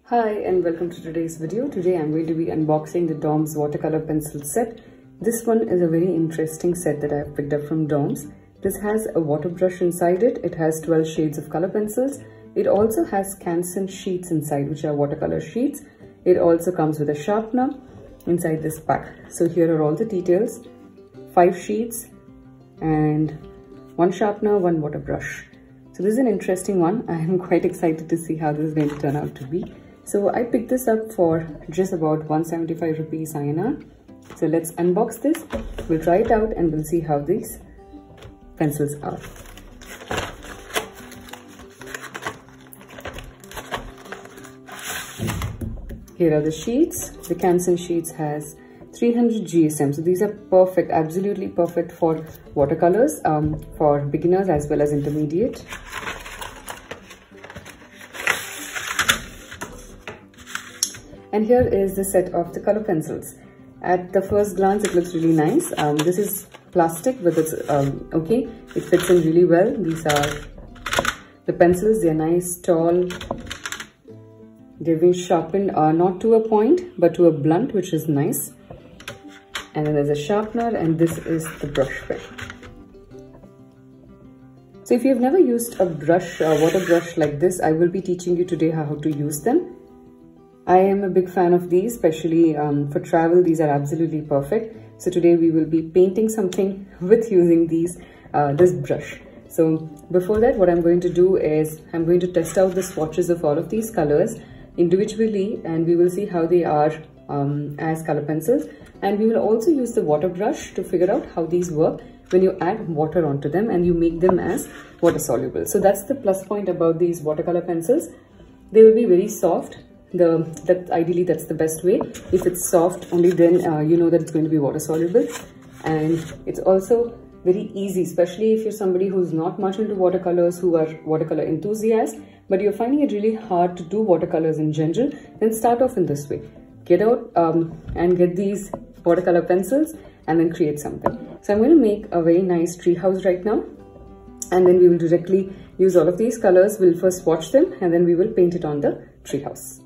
Hi and welcome to today's video. Today I'm going to be unboxing the DOMS watercolor pencil set. This one is a very interesting set that I've picked up from DOMS. This has a water brush inside it. It has 12 shades of color pencils. It also has Canson sheets inside, which are watercolor sheets. It also comes with a sharpener inside this pack. So here are all the details. 5 sheets and 1 sharpener, 1 water brush. So this is an interesting one. I am quite excited to see how this is going to turn out to be. So I picked this up for just about 175 rupees INR. So let's unbox this. We'll try it out and we'll see how these pencils are. Here are the sheets. The Canson sheets has 300 GSM. So these are perfect, absolutely perfect for watercolors, for beginners as well as intermediate. And here is the set of the color pencils. At the first glance, it looks really nice. This is plastic, but it's okay. It fits in really well. These are the pencils. They're nice, tall. They've been sharpened, not to a point, but to a blunt, which is nice. And then there's a sharpener, and this is the brush pen. So if you've never used a brush, a water brush like this, I will be teaching you today how to use them. I am a big fan of these, especially for travel. These are absolutely perfect. So today we will be painting something with using this brush. So before that, what I'm going to do is I'm going to test out the swatches of all of these colors individually, and we will see how they are as color pencils. And we will also use the water brush to figure out how these work when you add water onto them and you make them as water soluble. So that's the plus point about these watercolor pencils. They will be very soft. Ideally that's the best way. If it's soft, only then you know that it's going to be water soluble. And it's also very easy, especially if you're somebody who's not much into watercolors, who are watercolor enthusiasts, but you're finding it really hard to do watercolors in general, then start off in this way. Get out and get these watercolor pencils and then create something. So I'm going to make a very nice tree house right now, and then we will directly use all of these colors. We'll first swatch them and then we will paint it on the tree house.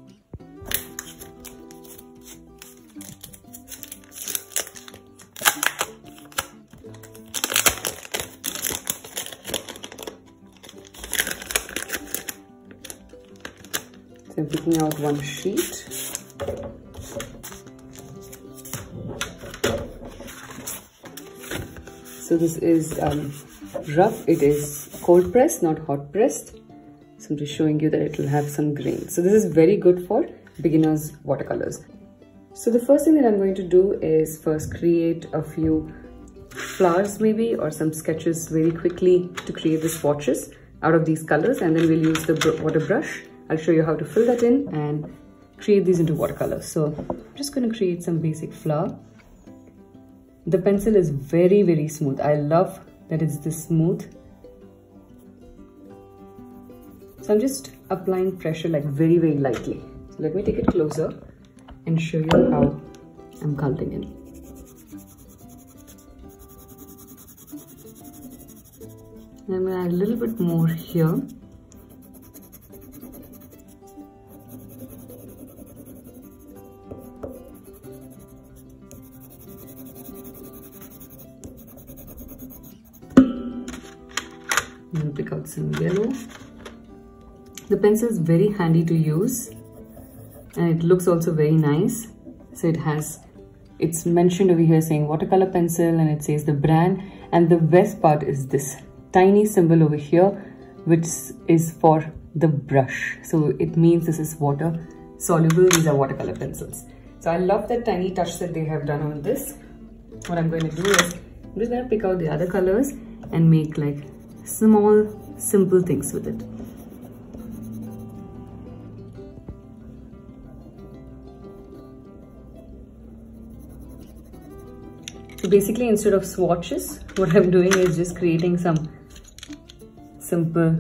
I'm picking out one sheet. So this is rough. It is cold pressed, not hot pressed. So I'm just showing you that it will have some grain. So this is very good for beginners watercolors. So the first thing that I'm going to do is first create a few flowers maybe, or some sketches very quickly to create the swatches out of these colors, and then we'll use the water brush. I'll show you how to fill that in and create these into watercolors. So I'm just going to create some basic flower. The pencil is very, very smooth. I love that it's this smooth. So I'm just applying pressure like very, very lightly. So let me take it closer and show you how I'm coloring in. I'm going to add a little bit more here. I'll pick out some yellow. The pencil is very handy to use, and it looks also very nice. So it's mentioned over here saying watercolor pencil, and it says the brand, and the best part is this tiny symbol over here, which is for the brush. So it means this is water soluble. These are watercolor pencils. So I love that tiny touch that they have done on this. What I'm going to do is I'm just going to pick out the other colors and make like small, simple things with it. So basically, instead of swatches, what I'm doing is just creating some simple,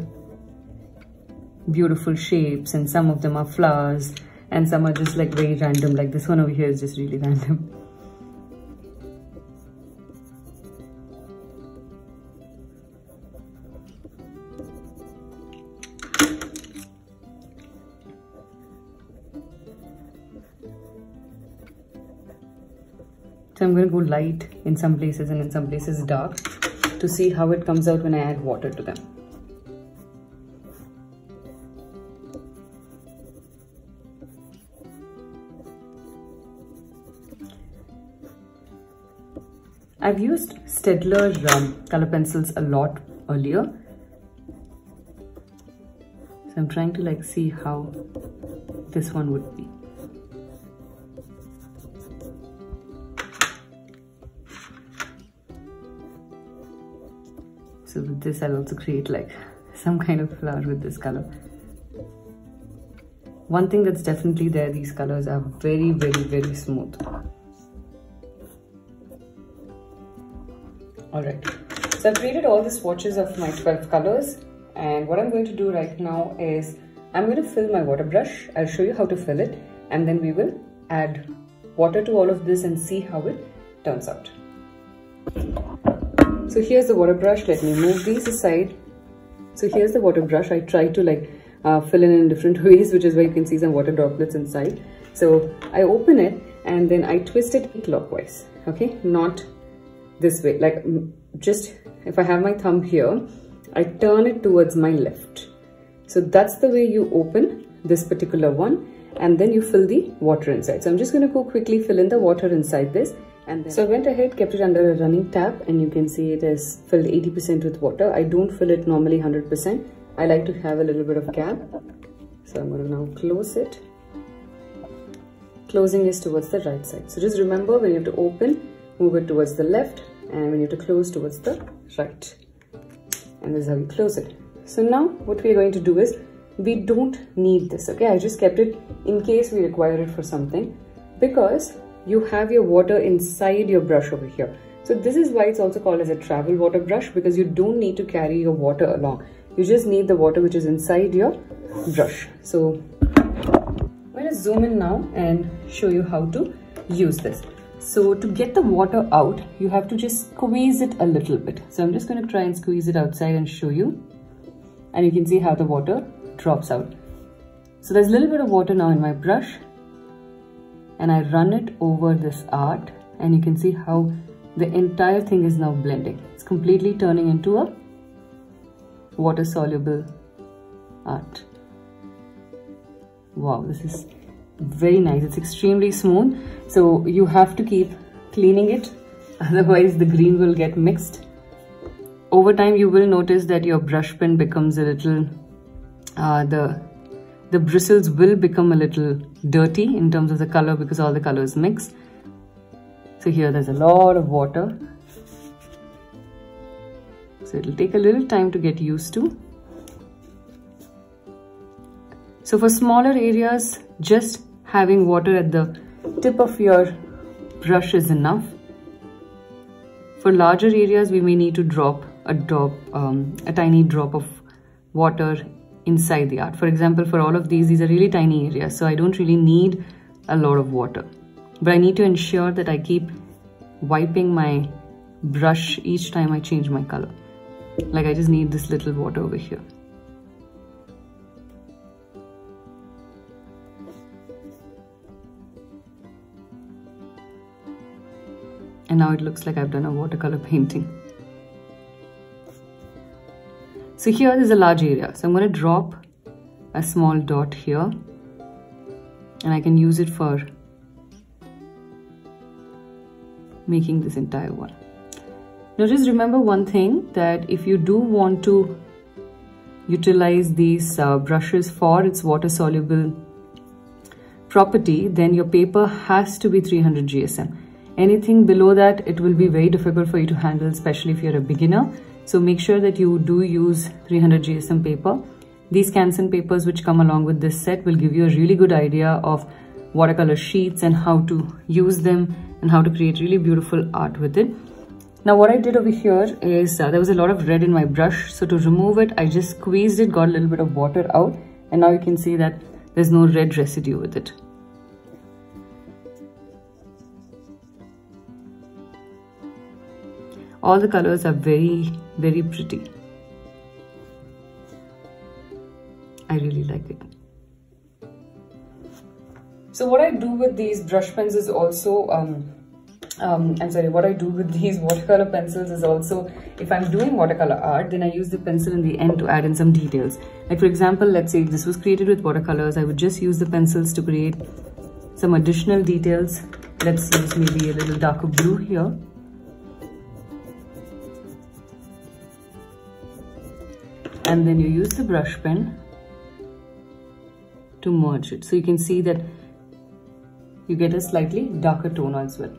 beautiful shapes, and some of them are flowers and some are just like very random, like this one over here is just really random. So I'm going to go light in some places and in some places dark to see how it comes out when I add water to them. I've used Staedtler color pencils a lot earlier. So I'm trying to like see how this one would be. So with this I'll also create like some kind of flower with this color. One thing that's definitely there, these colors are very, very, very smooth. Alright, so I've created all the swatches of my 12 colors, and what I'm going to do right now is I'm going to fill my water brush. I'll show you how to fill it, and then we will add water to all of this and see how it turns out. So here's the water brush. Let me move these aside. So here's the water brush. I try to like fill in different ways, which is why you can see some water droplets inside. So I open it and then I twist it clockwise, okay, not this way, like just if I have my thumb here, I turn it towards my left. So that's the way you open this particular one, and then you fill the water inside. So I'm just going to go quickly fill in the water inside this, and then so I went ahead, kept it under a running tap, and you can see it is filled 80% with water. I don't fill it normally 100%. I like to have a little bit of gap. So I'm going to now close it. Closing is towards the right side. So just remember, when you have to open, move it towards the left, and when you have to close, towards the right. And this is how you close it. So now what we're going to do is, we don't need this, okay? I just kept it in case we require it for something, because you have your water inside your brush over here. So this is why it's also called as a travel water brush, because you don't need to carry your water along. You just need the water which is inside your brush. So I'm going to zoom in now and show you how to use this. So to get the water out, you have to just squeeze it a little bit. So I'm just going to try and squeeze it outside and show you. And you can see how the water drops out. So there's a little bit of water now in my brush. And I run it over this art. And you can see how the entire thing is now blending. It's completely turning into a water-soluble art. Wow, this is very nice. It's extremely smooth. So you have to keep cleaning it, otherwise the green will get mixed. Over time you will notice that your brush pen becomes a little, the bristles will become a little dirty in terms of the color, because all the colors mix. So here there's a lot of water. So it'll take a little time to get used to. So for smaller areas, just having water at the tip of your brush is enough. For larger areas, we may need to drop a tiny drop of water inside the art. For example, for all of these are really tiny areas, so I don't really need a lot of water. But I need to ensure that I keep wiping my brush each time I change my color. Like I just need this little water over here. And now it looks like I've done a watercolor painting. So here is a large area. So I'm going to drop a small dot here. And I can use it for making this entire one. Now just remember one thing, that if you do want to utilize these brushes for its water-soluble property, then your paper has to be 300 GSM. Anything below that, it will be very difficult for you to handle, especially if you're a beginner. So make sure that you do use 300 GSM paper. These Canson papers which come along with this set will give you a really good idea of watercolor sheets and how to use them and how to create really beautiful art with it. Now what I did over here is there was a lot of red in my brush. So to remove it, I just squeezed it, got a little bit of water out, and now you can see that there's no red residue with it. All the colors are very, very pretty. I really like it. So what I do with these brush pens is also, I'm sorry, what I do with these watercolor pencils is also, if I'm doing watercolor art, then I use the pencil in the end to add in some details. Like for example, let's say if this was created with watercolors, I would just use the pencils to create some additional details. Let's use maybe a little darker blue here. And then you use the brush pen to merge it. So you can see that you get a slightly darker tone as well.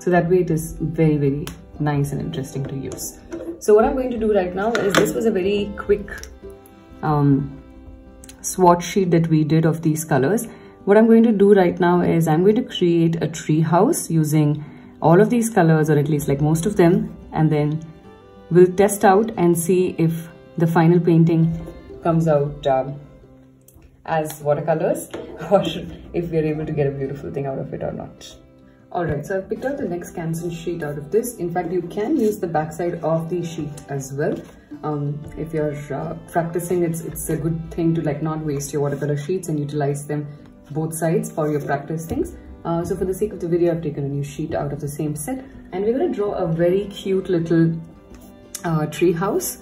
So that way it is very, very nice and interesting to use. So what I'm going to do right now is, this was a very quick swatch sheet that we did of these colors. What I'm going to do right now is I'm going to create a tree house using all of these colors, or at least like most of them, and then we'll test out and see if the final painting comes out as watercolors, or if we're able to get a beautiful thing out of it or not. Alright, so I've picked out the next cancel sheet out of this. In fact, you can use the backside of the sheet as well. If you're practicing, it's a good thing to like not waste your watercolor sheets and utilize them both sides for your practice things. So for the sake of the video, I've taken a new sheet out of the same set, and we're going to draw a very cute little tree house,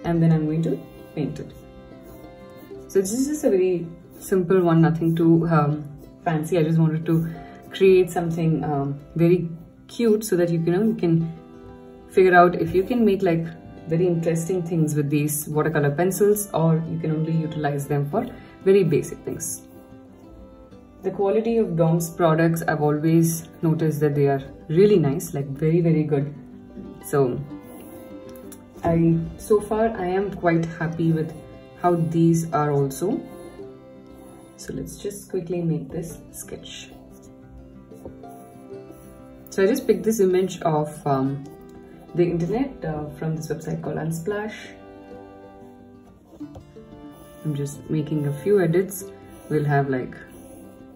and then I'm going to paint it. So this is just a very simple one, nothing too fancy. I just wanted to create something very cute so that you can figure out if you can make like very interesting things with these watercolor pencils, or you can only utilize them for very basic things. The quality of DOMS products, I've always noticed that they are really nice, like very, very good. So so far I am quite happy with how these are also. So let's just quickly make this sketch. So I just picked this image off the internet from this website called Unsplash. I'm just making a few edits. We'll have like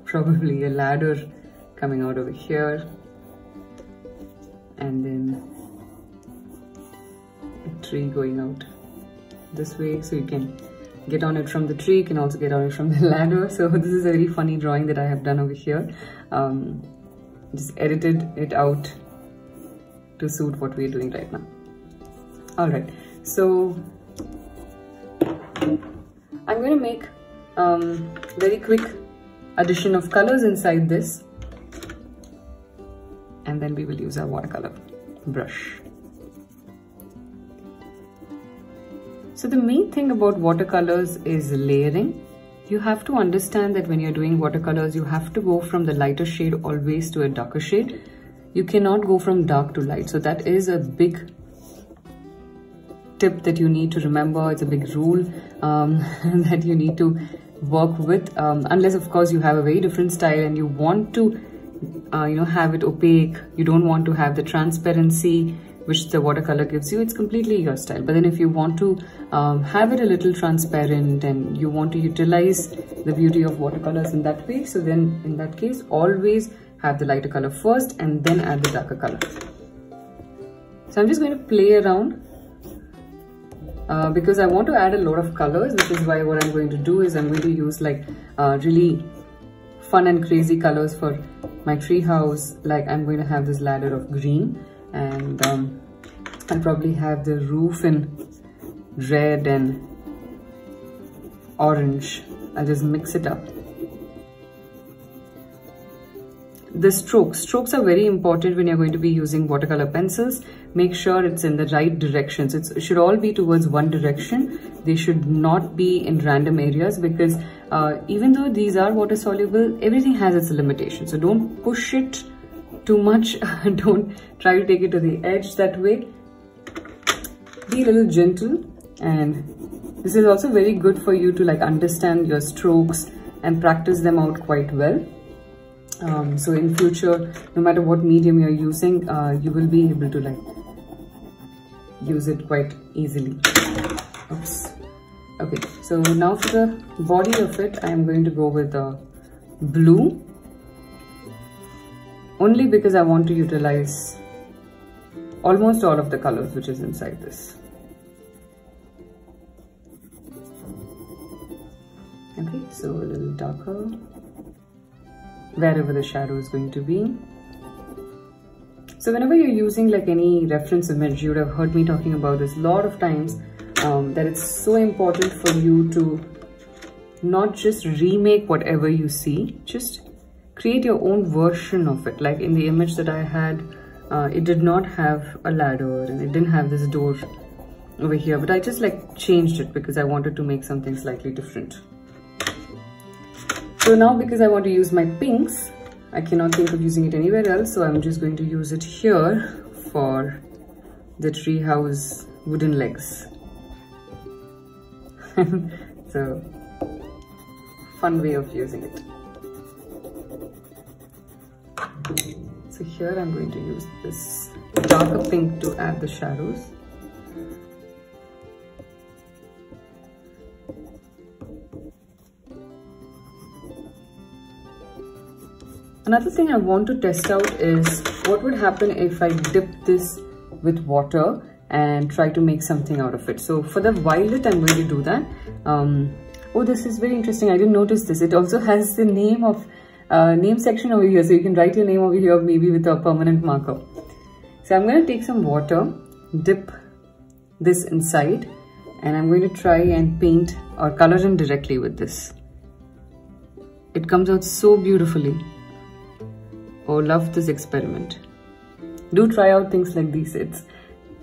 probably a ladder coming out over here, and then a tree going out this way, so you can get on it from the tree, you can also get on it from the ladder. So this is a very funny drawing that I have done over here. Just edited it out to suit what we're doing right now. All right, so I'm going to make very quick addition of colors inside this, and then we will use our watercolor brush. So the main thing about watercolors is layering. You have to understand that when you're doing watercolors, you have to go from the lighter shade always to a darker shade. You cannot go from dark to light. So that is a big tip that you need to remember. It's a big rule that you need to work with, unless of course you have a very different style and you want to have it opaque. You don't want to have the transparency which the watercolor gives you. It's completely your style. But then if you want to have it a little transparent and you want to utilize the beauty of watercolors in that way, so then in that case always have the lighter color first and then add the darker color. So I'm just going to play around because I want to add a lot of colors, which is why what I'm going to do is I'm going to use like really fun and crazy colors for my tree house. Like I'm going to have this ladder of green, and I'll probably have the roof in red and orange. I'll just mix it up. The strokes are very important when you're going to be using watercolor pencils. Make sure it's in the right directions. It should all be towards one direction. They should not be in random areas, because even though these are water soluble, everything has its limitations. So don't push it too much. Don't try to take it to the edge that way. Be a little gentle, and this is also very good for you to like understand your strokes and practice them out quite well. So in future, no matter what medium you're using, you will be able to like use it quite easily. Oops. Okay, so now for the body of it, I am going to go with the blue, only because I want to utilize almost all of the colors which is inside this. Okay, so a little darker. wherever the shadow is going to be. So whenever you're using like any reference image, you would have heard me talking about this a lot of times, that it's so important for you to not just remake whatever you see, just create your own version of it. Like in the image that I had, it did not have a ladder and it didn't have this door over here, but I just like changed it because I wanted to make something slightly different. So now because I want to use my pinks, I cannot think of using it anywhere else, so I'm just going to use it here for the treehouse wooden legs. So, fun way of using it. So here I'm going to use this darker pink to add the shadows. Another thing I want to test out is what would happen if I dip this with water and try to make something out of it. So for the violet, I'm going to do that. Oh, this is very interesting. I didn't notice this. It also has the name of name section over here. So you can write your name over here, maybe with a permanent marker. So I'm going to take some water, dip this inside, and I'm going to try and paint or color in directly with this. It comes out so beautifully. Oh, love this experiment. Do try out things like these. It's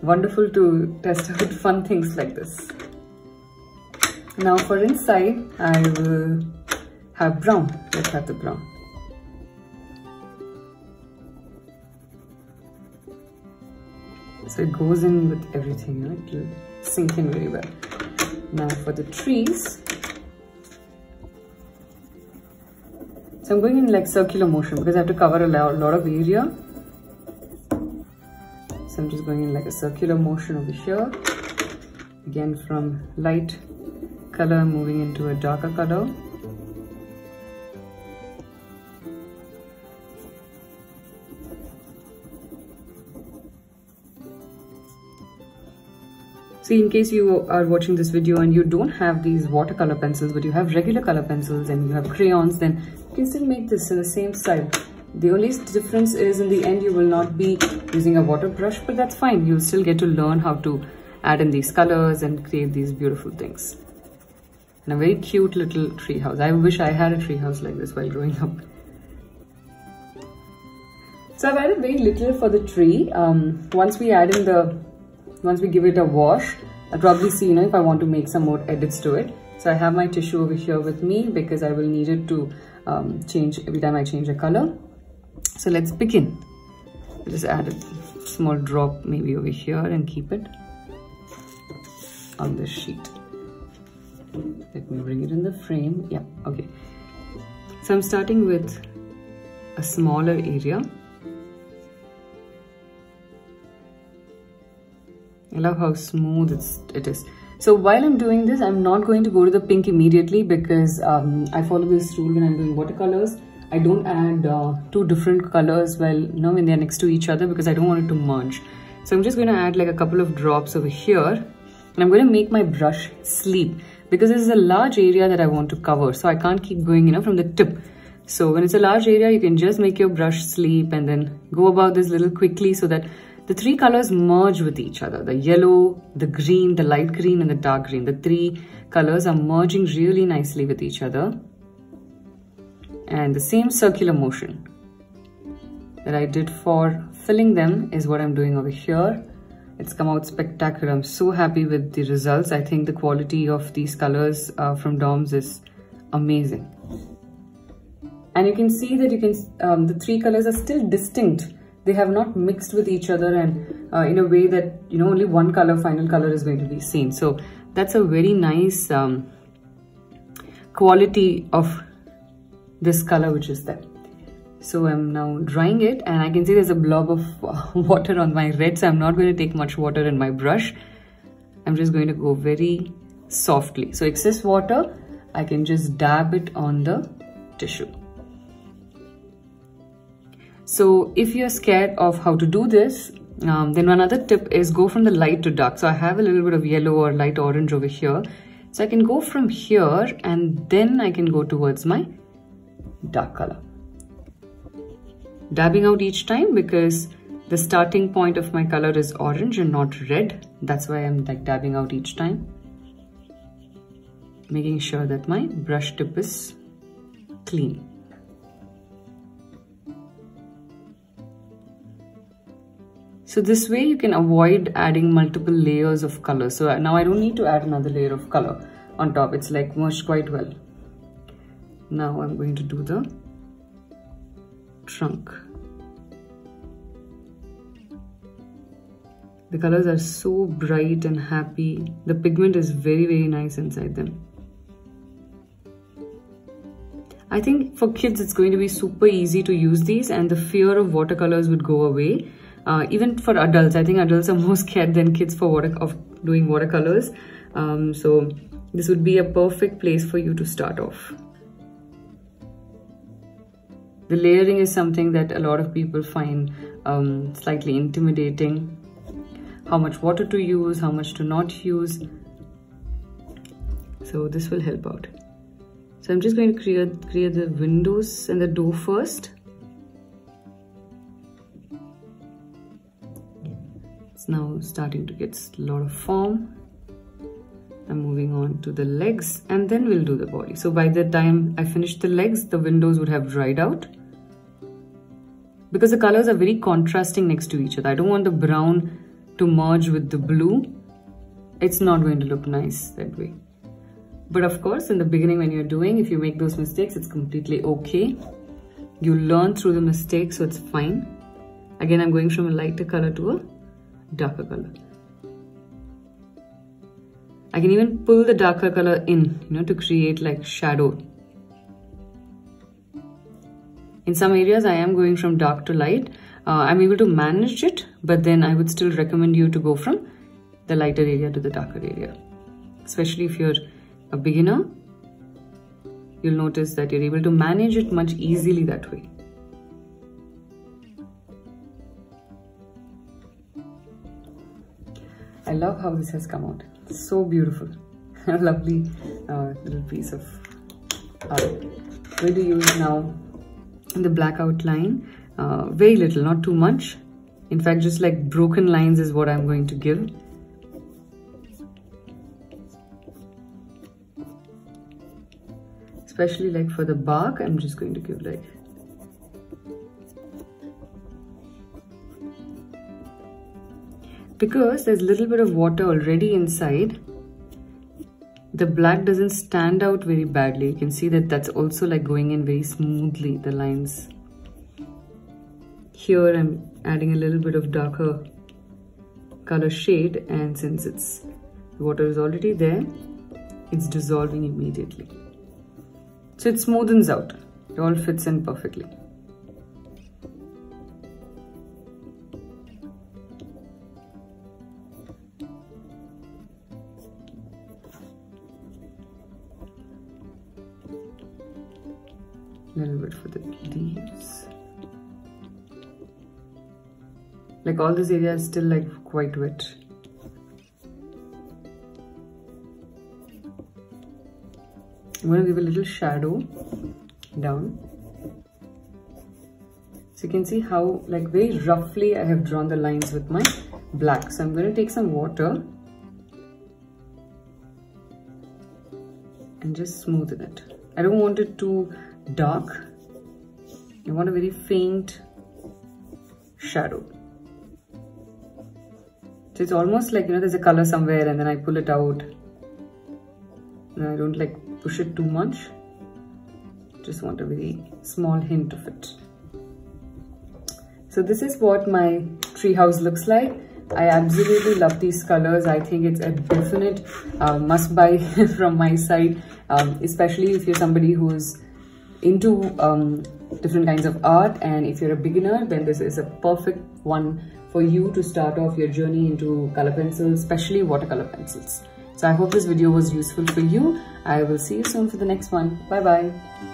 wonderful to test out fun things like this. Now for inside, I will have brown. Let's have the brown. So it goes in with everything, right? It will sink in very well. Now for the trees, so I'm going in like circular motion because I have to cover a lot of area. So I'm just going in like a circular motion over here. Again, from light color moving into a darker color. See, in case you are watching this video and you don't have these watercolor pencils, but you have regular color pencils and you have crayons, then you can still make this in the same style. The only difference is in the end you will not be using a water brush, but that's fine. You'll still get to learn how to add in these colors and create these beautiful things. And a very cute little tree house. I wish I had a tree house like this while growing up. So I've added very little for the tree. Once we give it a wash, I'll probably see, if I want to make some more edits to it. So I have my tissue over here with me because I will need it to change every time I change a color. So let's begin. I'll just add a small drop maybe over here and keep it on this sheet. Let me bring it in the frame. Yeah, okay. So I'm starting with a smaller area. I love how smooth it is. So while I'm doing this, I'm not going to go to the pink immediately because I follow this rule when I'm doing watercolors. I don't add two different colors when they're next to each other because I don't want it to merge. So I'm just going to add like a couple of drops over here, and I'm going to make my brush sleep because this is a large area that I want to cover. So I can't keep going, from the tip. So when it's a large area, you can just make your brush sleep and then go about this little quickly so that the three colors merge with each other. The yellow, the green, the light green and the dark green. The three colors are merging really nicely with each other. And the same circular motion that I did for filling them is what I'm doing over here. It's come out spectacular. I'm so happy with the results. I think the quality of these colors from DOMS is amazing. And you can see that the three colors are still distinct. They have not mixed with each other and in a way that, only one final color is going to be seen. So that's a very nice quality of this color which is there. So I'm now drying it and I can see there's a blob of water on my red. So I'm not going to take much water in my brush. I'm just going to go very softly. So excess water, I can just dab it on the tissue. So if you're scared of how to do this, then another tip is go from the light to dark. So I have a little bit of yellow or light orange over here. So I can go from here and then I can go towards my dark color. dabbing out each time because the starting point of my color is orange and not red. That's why I'm like dabbing out each time, making sure that my brush tip is clean. So this way you can avoid adding multiple layers of color. So now I don't need to add another layer of color on top. It's like merged quite well. Now I'm going to do the trunk. The colors are so bright and happy. The pigment is very, very nice inside them. I think for kids it's going to be super easy to use these, and the fear of watercolors would go away. Even for adults, I think adults are more scared than kids of doing watercolors. So this would be a perfect place for you to start off. The layering is something that a lot of people find slightly intimidating. How much water to use, how much to not use. So this will help out. So I'm just going to create the windows and the door first. It's now starting to get a lot of form. I'm moving on to the legs and then we'll do the body. So by the time I finish the legs, the windows would have dried out. Because the colors are very contrasting next to each other. I don't want the brown to merge with the blue. It's not going to look nice that way. But of course, in the beginning when you're doing, if you make those mistakes, it's completely okay. You learn through the mistakes, so it's fine. Again, I'm going from a lighter color to a darker color. I can even pull the darker color in, to create like shadow. In some areas, I am going from dark to light. I'm able to manage it, but then I would still recommend you to go from the lighter area to the darker area. Especially if you're a beginner, you'll notice that you're able to manage it much easily that way. I love how this has come out. It's so beautiful. A lovely little piece of art. I'm going to use now the black outline. Very little, not too much. In fact, just like broken lines is what I'm going to give. Especially like for the bark, I'm just going to give like because there's a little bit of water already inside, the black doesn't stand out very badly. You can see that that's also like going in very smoothly, the lines. Here I'm adding a little bit of darker color shade, and since the water is already there, it's dissolving immediately. So it smoothens out. It all fits in perfectly. A little bit for the leaves. Like all this area is still like quite wet. I'm going to give a little shadow down. So you can see how like very roughly I have drawn the lines with my black. So I'm going to take some water and just smoothen it. I don't want it too dark. I want a very faint shadow. So it's almost like, there's a color somewhere and then I pull it out. And I don't like push it too much. Just want a very small hint of it. So this is what my treehouse looks like. I absolutely love these colors. I think it's a definite must buy from my side, especially if you're somebody who's into different kinds of art, and if you're a beginner, then this is a perfect one for you to start off your journey into color pencils, especially watercolor pencils. So I hope this video was useful for you. I will see you soon for the next one. Bye bye.